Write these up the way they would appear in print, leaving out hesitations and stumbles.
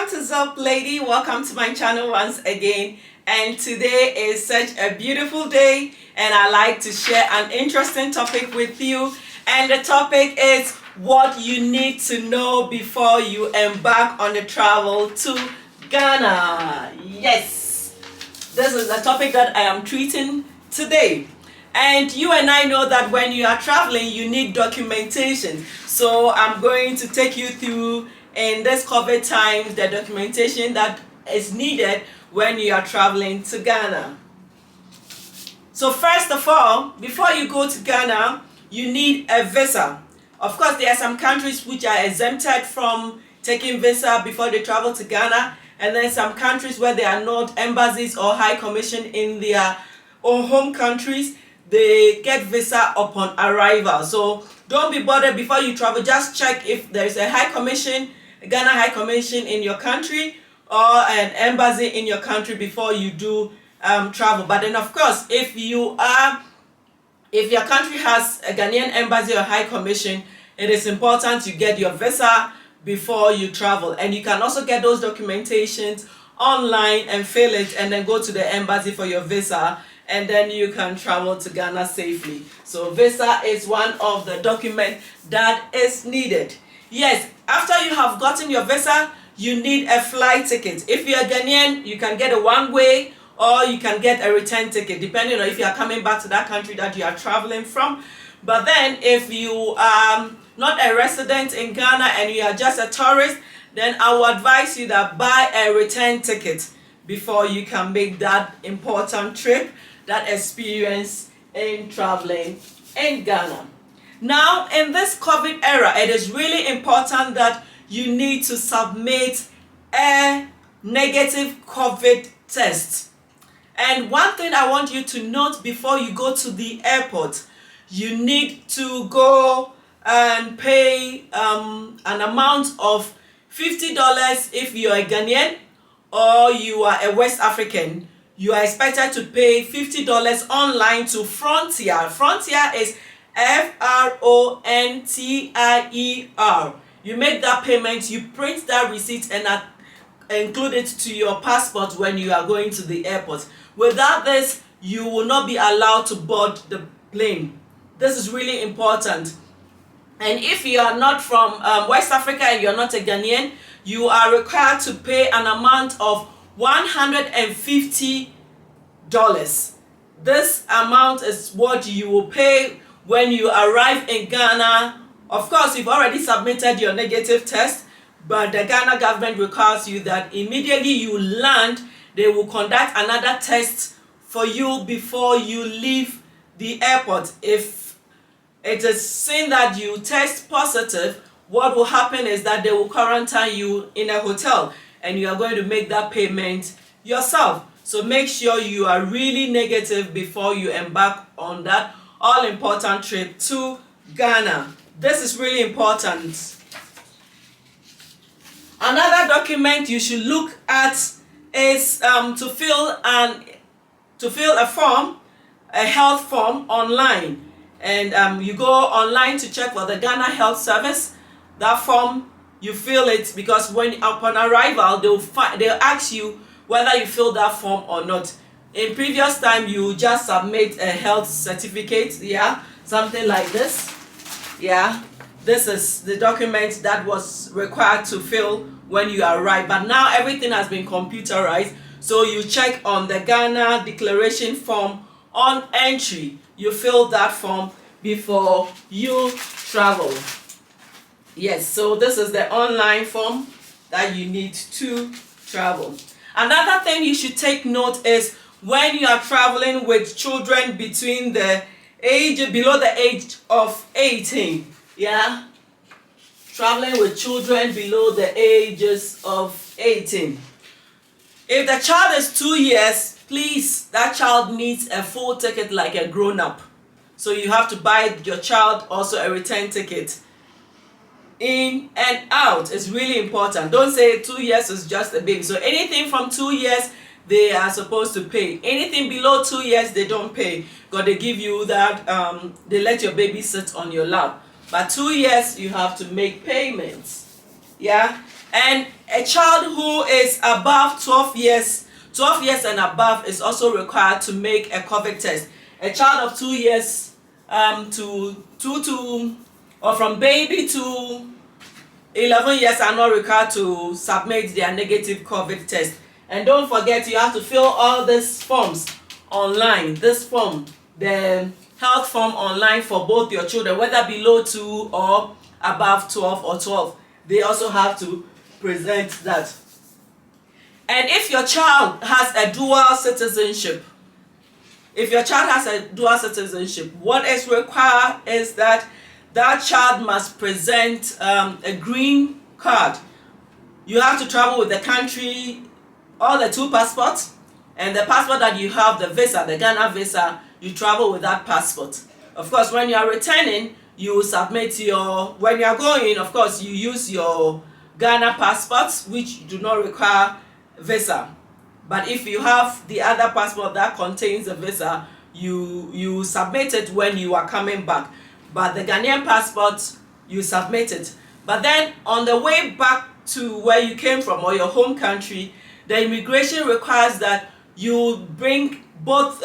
to Zopplady. Welcome to my channel once again. And today is such a beautiful day, and I like to share an interesting topic with you. And the topic is what you need to know before you embark on the travel to Ghana. Yes, this is the topic that I am treating today. And you and I know that when you are traveling, you need documentation. So I'm going to take you through, in this COVID times, the documentation that is needed when you are traveling to Ghana. So first of all, before you go to Ghana, you need a visa. Of course, there are some countries which are exempted from taking visa before they travel to Ghana, and then some countries where there are not embassies or high commission in their own home countries, they get visa upon arrival. So don't be bothered before you travel. Just check if there is a high commission, a Ghana high commission in your country, or an embassy in your country before you do travel. But then of course, if your country has a Ghanaian embassy or high commission, it is important you get your visa before you travel. And you can also get those documentations online and fill it and then go to the embassy for your visa, and then you can travel to Ghana safely. So visa is one of the documents that is needed. Yes, after you have gotten your visa, you need a flight ticket. If you're Ghanaian, you can get a one-way or you can get a return ticket, depending on if you are coming back to that country that you are traveling from. But then if you are not a resident in Ghana and you are just a tourist, then I will advise you that buy a return ticket before you can make that important trip, that experience in traveling in Ghana. Now, in this COVID era, it is really important that you need to submit a negative COVID test. And one thing I want you to note before you go to the airport, you need to go and pay an amount of $50 if you are a Ghanaian or you are a West African. You are expected to pay $50 online to Frontier. Frontier is Frontier. You make that payment, you print that receipt and include it to your passport when you are going to the airport. Without this, you will not be allowed to board the plane. This is really important. And if you are not from West Africa and you are not a Ghanaian, you are required to pay an amount of $150. This amount is what you will pay when you arrive in Ghana. Of course, you've already submitted your negative test, but the Ghana government requires you that immediately you land, they will conduct another test for you before you leave the airport. If it is seen that you test positive, what will happen is that they will quarantine you in a hotel and you are going to make that payment yourself. So make sure you are really negative before you embark on that all-important trip to Ghana. This is really important. Another document you should look at is to fill a form, a health form online. And you go online to check for the Ghana Health Service. That form, you fill it, because when upon arrival they'll ask you whether you fill that form or not. In previous time, you just submit a health certificate, yeah, something like this. Yeah, this is the document that was required to fill when you arrive. But now everything has been computerized, so you check on the Ghana declaration form on entry. You fill that form before you travel. Yes, so this is the online form that you need to travel. Another thing you should take note is when you are traveling with children between the below the age of 18. Yeah, traveling with children below the ages of 18. If the child is 2 years, please, that child needs a full ticket like a grown-up. So you have to buy your child also a return ticket. In and out is really important. Don't say 2 years is just a baby. So anything from 2 years, they are supposed to pay. Anything below 2 years, they don't pay, because they give you that, they let your baby sit on your lap. But 2 years, you have to make payments. Yeah. And a child who is above 12 years and above is also required to make a COVID test. A child of 2 years or from baby to 11 years are not required to submit their negative COVID test. And don't forget, you have to fill all these forms online. This form, the health form online for both your children, whether below 2 or above 12 or 12. They also have to present that. And if your child has a dual citizenship, what is required is that that child must present a green card. You have to travel with the country, all the 2 passports, and the passport that you have, the visa, the Ghana visa, you travel with that passport. Of course, when you are returning, you submit when you are going, of course, you use your Ghana passports, which do not require visa. But if you have the other passport that contains a visa, you submit it when you are coming back. But the Ghanaian passport, you submit it. But then on the way back to where you came from or your home country, the immigration requires that you bring both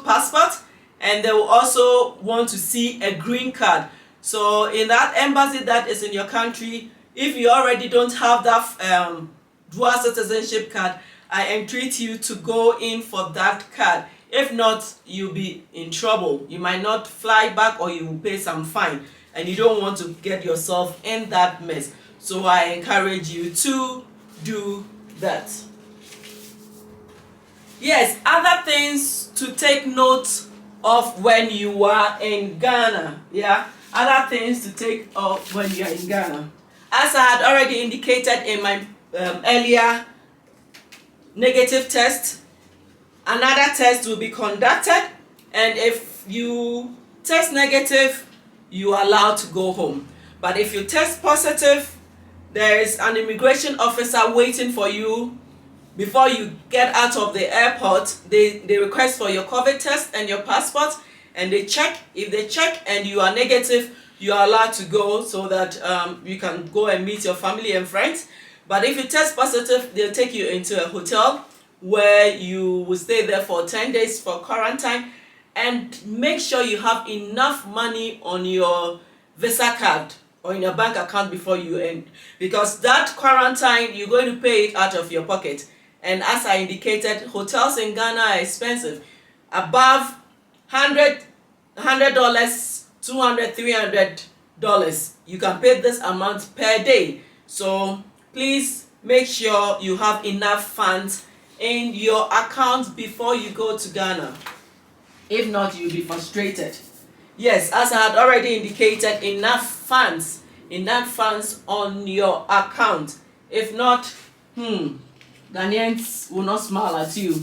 passports, and they will also want to see a green card. So in that embassy that is in your country, if you already don't have that dual citizenship card, I entreat you to go in for that card. If not, you'll be in trouble. You might not fly back, or you will pay some fine, and you don't want to get yourself in that mess. So I encourage you to do that. Yes, other things to take note of when you are in Ghana. Yeah, other things to take of when you are in Ghana. As I had already indicated in my earlier negative test, another test will be conducted, and if you test negative, you are allowed to go home. But if you test positive, there is an immigration officer waiting for you before you get out of the airport. They request for your COVID test and your passport, and they check. If they check and you are negative, you are allowed to go, so that you can go and meet your family and friends. But if you test positive, they'll take you into a hotel where you will stay there for 10 days for quarantine, and make sure you have enough money on your visa card or in your bank account before you end, because that quarantine, you're going to pay it out of your pocket. And as I indicated, hotels in Ghana are expensive. Above $100, $200, $300, you can pay this amount per day. So please make sure you have enough funds in your account before you go to Ghana. If not, you'll be frustrated. Yes, as I had already indicated, enough funds on your account. If not, Ghanaians will not smile at you.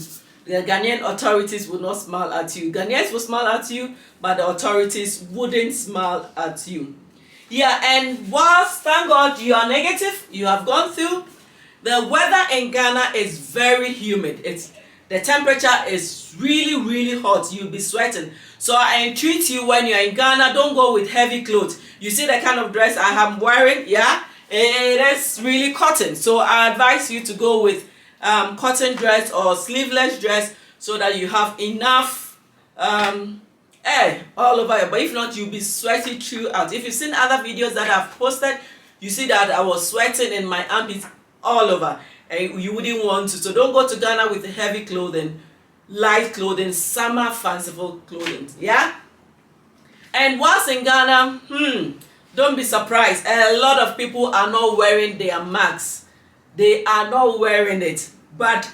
The Ghanaian authorities will not smile at you. Ghanaians will smile at you, but the authorities wouldn't smile at you. Yeah, and whilst, thank God, you are negative, you have gone through, the weather in Ghana is very humid. The temperature is really, really hot. You'll be sweating. So I entreat you, when you're in Ghana, don't go with heavy clothes. You see the kind of dress I am wearing? Yeah, it is really cotton. So I advise you to go with cotton dress or sleeveless dress, so that you have enough air all over you. But if not, you'll be sweating throughout. If you've seen other videos that I've posted, you see that I was sweating in my armpits all over, and you wouldn't want to. So don't go to Ghana with heavy clothing, light clothing, summer fanciful clothing. Yeah. And whilst in Ghana, don't be surprised, a lot of people are not wearing their masks. They are not wearing it, but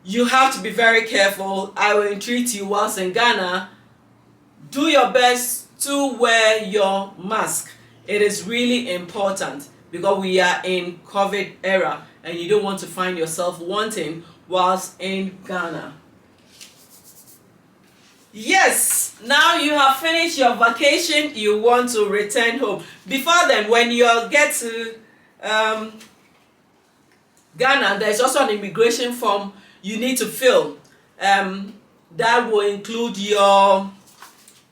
you have to be very careful. I will entreat you, whilst in Ghana, do your best to wear your mask. It is really important, because we are in COVID era, and you don't want to find yourself wanting whilst in Ghana. Yes, now you have finished your vacation, you want to return home. Before then, when you get to Ghana, there's also an immigration form you need to fill. That will include your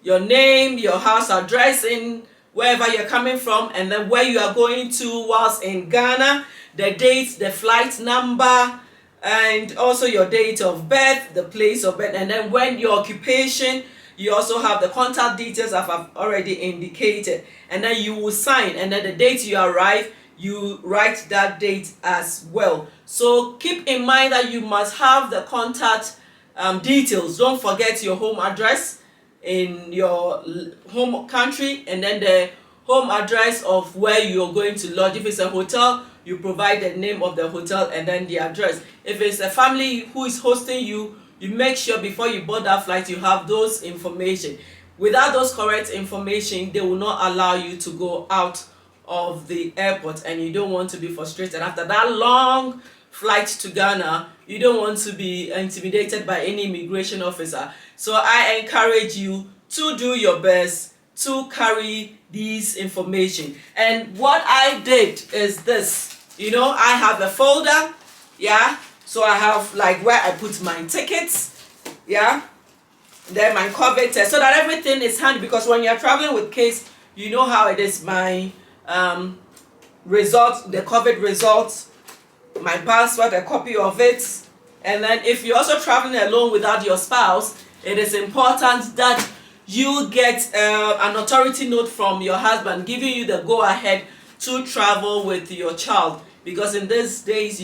name, your house address in wherever you're coming from, and then where you are going to whilst in Ghana, the date, the flight number, and also your date of birth, the place of birth, and then when your occupation. You also have the contact details I've already indicated, and then you will sign, and then the date you arrive, you write that date as well. So keep in mind that you must have the contact details. Don't forget your home address in your home country, and then the home address of where you're going to lodge. If it's a hotel, you provide the name of the hotel and then the address. If it's a family who is hosting you, you make sure before you board that flight you have those information. Without those correct information, they will not allow you to go out of the airport, and you don't want to be frustrated after that long flight to Ghana. You don't want to be intimidated by any immigration officer. So I encourage you to do your best to carry these information. And what I did is this, I have a folder, so I have like where I put my tickets, then my COVID test, so that everything is handy, because when you're traveling with case, you know how it is. My results, the COVID results, my passport, a copy of it. And then if you're also traveling alone without your spouse, it is important that you get an authority note from your husband giving you the go-ahead to travel with your child, because in these days,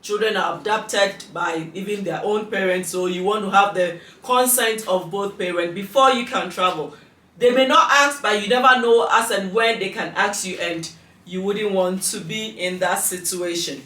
children are abducted by even their own parents, so you want to have the consent of both parents before you can travel. They may not ask, but you never know as and when they can ask you, and you wouldn't want to be in that situation.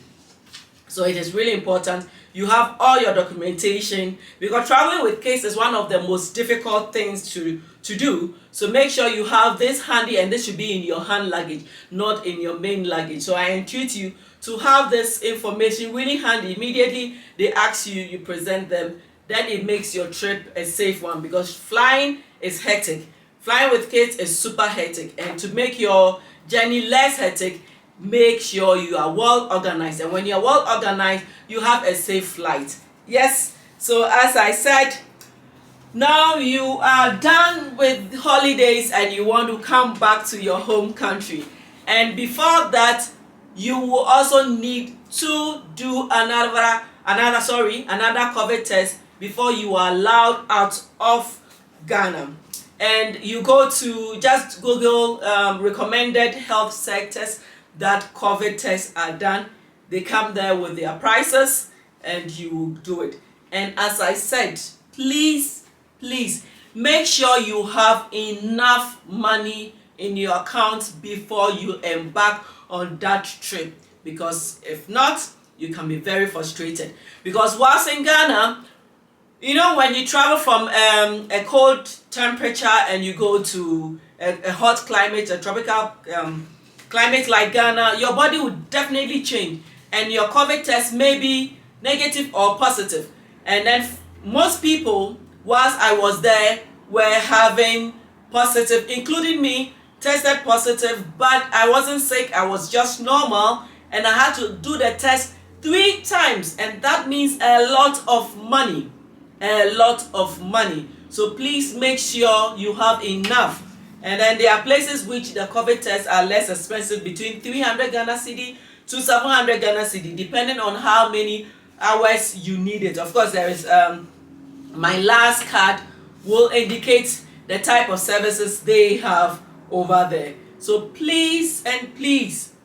So it is really important you have all your documentation, because traveling with case is one of the most difficult things to do. So make sure you have this handy, and this should be in your hand luggage, not in your main luggage. So I entreat you to have this information really handy. Immediately they ask you, you present them, then it makes your trip a safe one, because flying is hectic. Flying with kids is super hectic, and to make your journey less hectic, make sure you are well organized. And when you're well organized, you have a safe flight. Yes, so as I said, now you are done with holidays and you want to come back to your home country. And before that, you will also need to do another COVID test before you are allowed out of Ghana. And you go to just Google recommended health sectors that COVID tests are done. They come there with their prices, and you do it. And as I said, please make sure you have enough money in your account before you embark on that trip, because if not, you can be very frustrated. Because whilst in Ghana, when you travel from a cold temperature and you go to a hot climate, a tropical climate like Ghana, your body would definitely change, and your COVID test may be negative or positive. And then most people, whilst I was there, were having positive, including me, tested positive, but I wasn't sick, I was just normal, and I had to do the test 3 times, and that means a lot of money. So please make sure you have enough. And then there are places which the COVID tests are less expensive, between 300 Ghana cedi to 700 Ghana cedi, depending on how many hours you need it. Of course, there is my last card will indicate the type of services they have over there. So please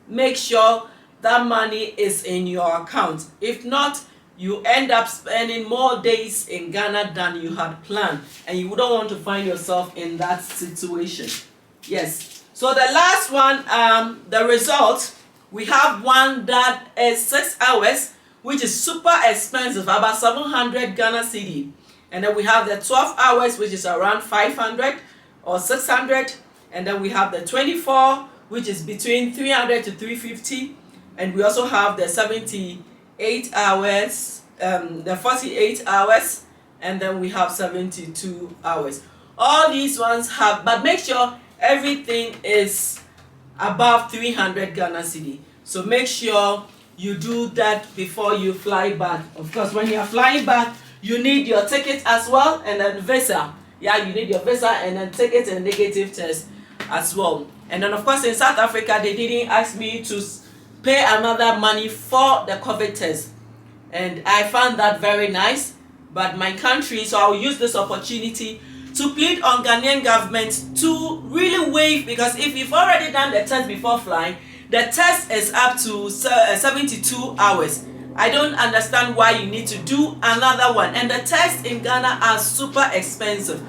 make sure that money is in your account. If not, you end up spending more days in Ghana than you had planned, and you wouldn't want to find yourself in that situation. Yes. So the last one, the result, we have one that is 6 hours, which is super expensive, about 700 Ghana cedi. And then we have the 12 hours, which is around 500 or 600. And then we have the 24, which is between 300 to 350. And we also have the 78 hours, the 48 hours, and then we have 72 hours. All these ones have, but make sure everything is above 300 Ghana cedi. So make sure you do that before you fly back. Of course, when you are flying back, you need your ticket as well, and then visa. Yeah, you need your visa and then ticket and negative test as well. And then of course in South Africa, they didn't ask me to pay another money for the COVID test. And I found that very nice. But my country, so I'll use this opportunity to plead on Ghanaian government to really waive, because if you've already done the test before flying, the test is up to 72 hours. I don't understand why you need to do another one. And the tests in Ghana are super expensive.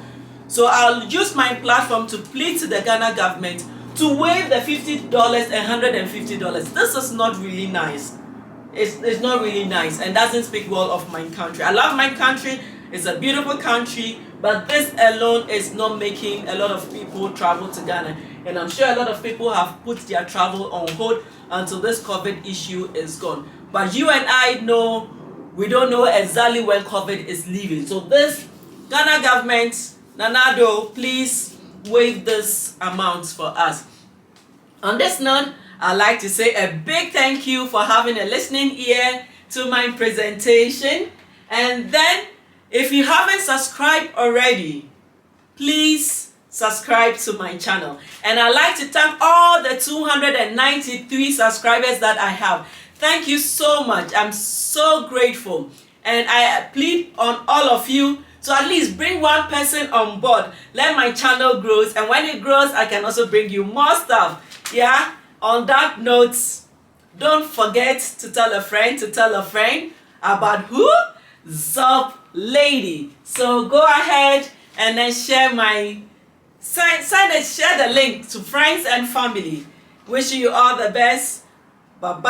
So I'll use my platform to plead to the Ghana government to waive the $50 and $150. This is not really nice. It's not really nice and doesn't speak well of my country. I love my country. It's a beautiful country, but this alone is not making a lot of people travel to Ghana. And I'm sure a lot of people have put their travel on hold until this COVID issue is gone. But you and I know, we don't know exactly when COVID is leaving. So this Ghana government, Nanado, please waive this amount for us. On this note, I'd like to say a big thank you for having a listening ear to my presentation. And then, if you haven't subscribed already, please subscribe to my channel. And I'd like to thank all the 293 subscribers that I have. Thank you so much. I'm so grateful. And I plead on all of you to at least bring one person on board. Let my channel grow. And when it grows, I can also bring you more stuff. Yeah? On that note, don't forget to tell a friend about who? Zopplady. So go ahead and then share share the link to friends and family. Wishing you all the best. Bye-bye.